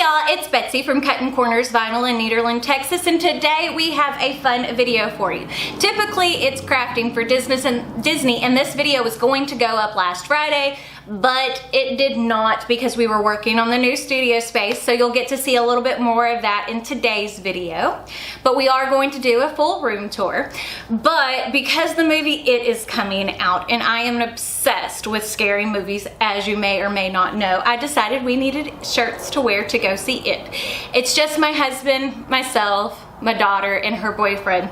Hi y'all, it's Betsy from Cuttin Corners Vinyl in Nederland, Texas, and today we have a fun video for you. Typically it's crafting for Disney, and this video was going to go up last Friday, but it did not because we were working on the new studio space, so you'll get to see a little bit more of that in today's video. But we are going to do a full room tour. But because the movie It is coming out, and I am obsessed with scary movies, as you may or may not know, I decided we needed shirts to wear to go see it. It's just my husband, myself, my daughter, and her boyfriend,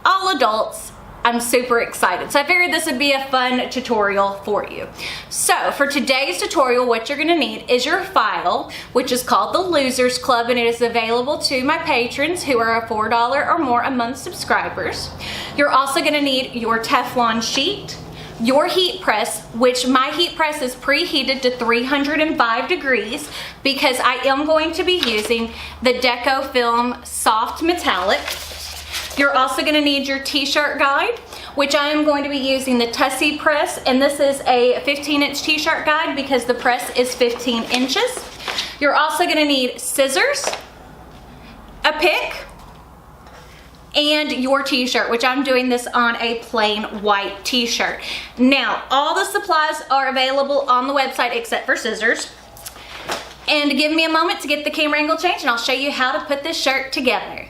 all adults. I'm super excited. So I figured this would be a fun tutorial for you. So for today's tutorial, what you're gonna need is your file, which is called the Losers Club, and it is available to my patrons who are a $4 or more a month subscribers. You're also gonna need your Teflon sheet, your heat press, which my heat press is preheated to 305 degrees because I am going to be using the Deco Film Soft Metallic. You're also gonna need your t-shirt guide, which I am going to be using the Tussie press, and this is a 15-inch t-shirt guide because the press is 15 inches. You're also gonna need scissors, a pick, and your t-shirt, which I'm doing this on a plain white t-shirt. Now, all the supplies are available on the website except for scissors. And give me a moment to get the camera angle changed and I'll show you how to put this shirt together.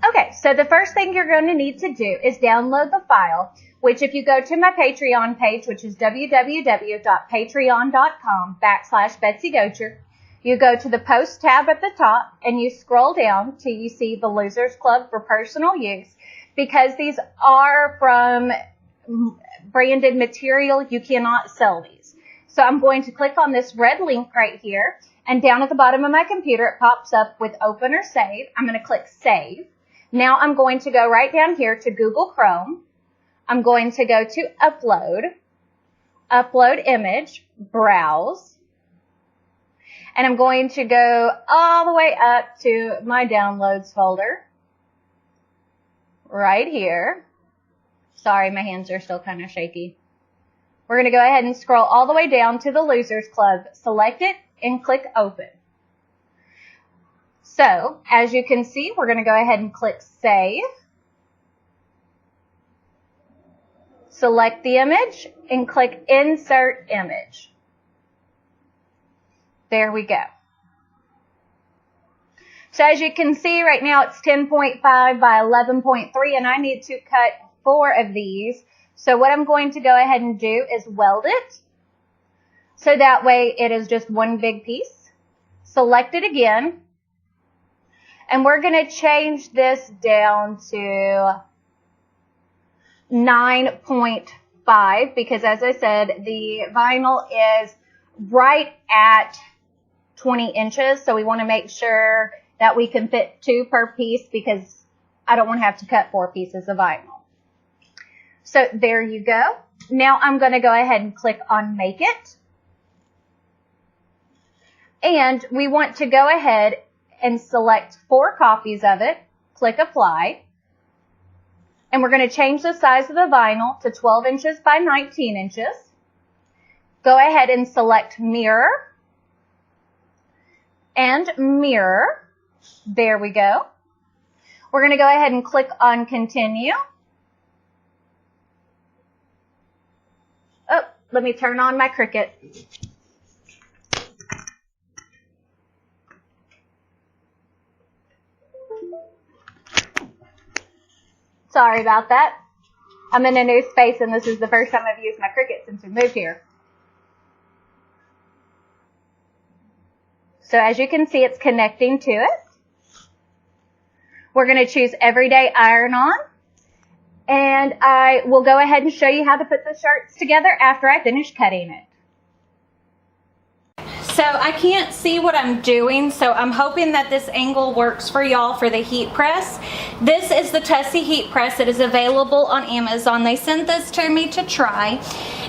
Okay, so the first thing you're going to need to do is download the file, which if you go to my Patreon page, which is www.patreon.com/BetsyGocher, you go to the post tab at the top and you scroll down till you see the Losers Club for personal use. Because these are from branded material, you cannot sell these. So I'm going to click on this red link right here, and down at the bottom of my computer it pops up with open or save. I'm going to click save. Now I'm going to go right down here to Google Chrome. I'm going to go to upload, upload image, browse, and I'm going to go all the way up to my downloads folder right here. Sorry, my hands are still kind of shaky. We're going to go ahead and scroll all the way down to the Losers Club, select it, and click open. So, as you can see, we're going to go ahead and click save. Select the image and click insert image. There we go. So as you can see right now it's 10.5 by 11.3 and I need to cut 4 of these. So what I'm going to go ahead and do is weld it. So that way it is just one big piece. Select it again. And we're going to change this down to 9.5 because, as I said, the vinyl is right at 20 inches. So we want to make sure that we can fit 2 per piece because I don't want to have to cut 4 pieces of vinyl. So there you go. Now I'm going to go ahead and click on Make It. And we want to go ahead and select 4 copies of it, click apply, and we're going to change the size of the vinyl to 12 inches by 19 inches. Go ahead and select mirror and mirror. There we go. We're going to go ahead and click on continue. Oh, let me turn on my Cricut. Sorry about that. I'm in a new space and this is the first time I've used my Cricut since we moved here. So as you can see, it's connecting to it. We're going to choose Everyday Iron On. And I will go ahead and show you how to put the shirts together after I finish cutting it. So I can't see what I'm doing, so I'm hoping that this angle works for y'all for the heat press. This is the Tussie heat press. It is available on Amazon. They sent this to me to try.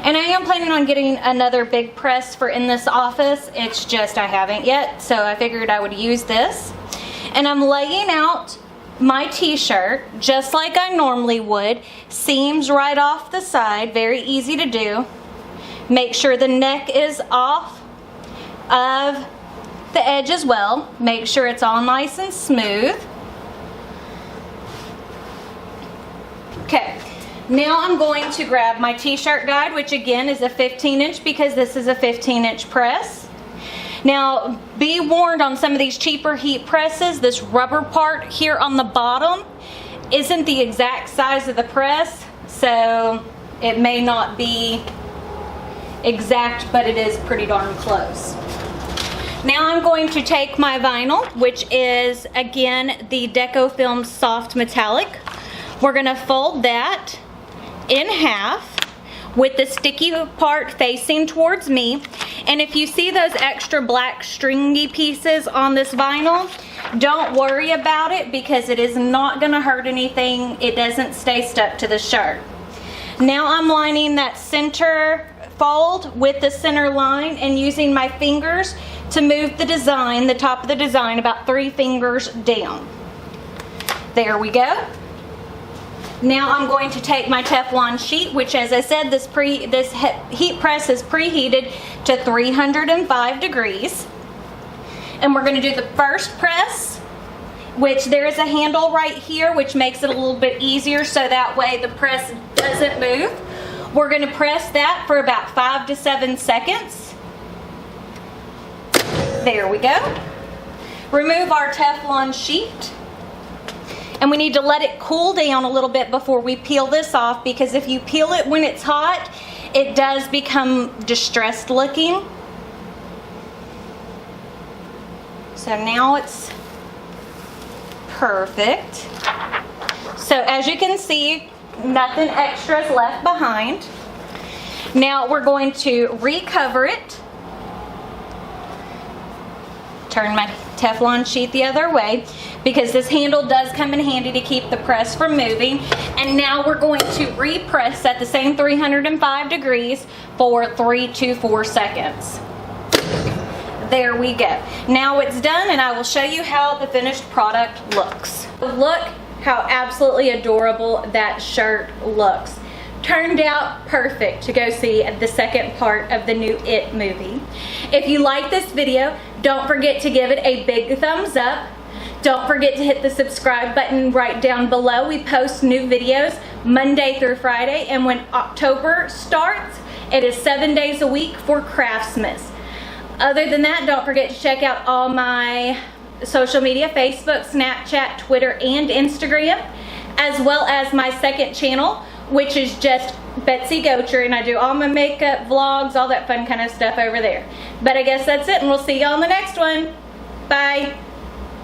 And I am planning on getting another big press for in this office. It's just I haven't yet, so I figured I would use this. And I'm laying out my t-shirt just like I normally would. Seams right off the side, very easy to do. Make sure the neck is off of the edge as well. Make sure it's all nice and smooth. Okay, now I'm going to grab my t-shirt guide, which again is a 15-inch because this is a 15-inch press. Now, be warned, on some of these cheaper heat presses, this rubber part here on the bottom isn't the exact size of the press, so it may not be exact, but it is pretty darn close. Now I'm going to take my vinyl, which is again the Deco Film Soft Metallic. We're going to fold that in half with the sticky part facing towards me. And if you see those extra black stringy pieces on this vinyl, don't worry about it because it is not going to hurt anything. It doesn't stay stuck to the shirt. Now I'm lining that center fold with the center line and using my fingers to move the design, the top of the design, about 3 fingers down. There we go. Now I'm going to take my Teflon sheet, which, as I said, this heat press is preheated to 305 degrees. And we're going to do the first press, which there is a handle right here, which makes it a little bit easier so that way the press doesn't move. We're going to press that for about 5 to 7 seconds. There we go. Remove our Teflon sheet. And we need to let it cool down a little bit before we peel this off, because if you peel it when it's hot, it does become distressed looking. So now it's perfect. So as you can see, nothing extra is left behind. Now we're going to recover it. Turn my Teflon sheet the other way because this handle does come in handy to keep the press from moving. And now we're going to repress at the same 305 degrees for 3 to 4 seconds. There we go. Now it's done, and I will show you how the finished product looks. Look how absolutely adorable that shirt looks. Turned out perfect to go see the second part of the new It movie. If you like this video, don't forget to give it a big thumbs up. Don't forget to hit the subscribe button right down below. We post new videos Monday through Friday, and when October starts, it is 7 days a week for Craftsmas. Other than that, don't forget to check out all my social media, Facebook, Snapchat, Twitter, and Instagram, as well as my second channel, which is just Betsy Gocher, and I do all my makeup, vlogs, all that fun kind of stuff over there. But I guess that's it, and we'll see y'all in the next one. Bye.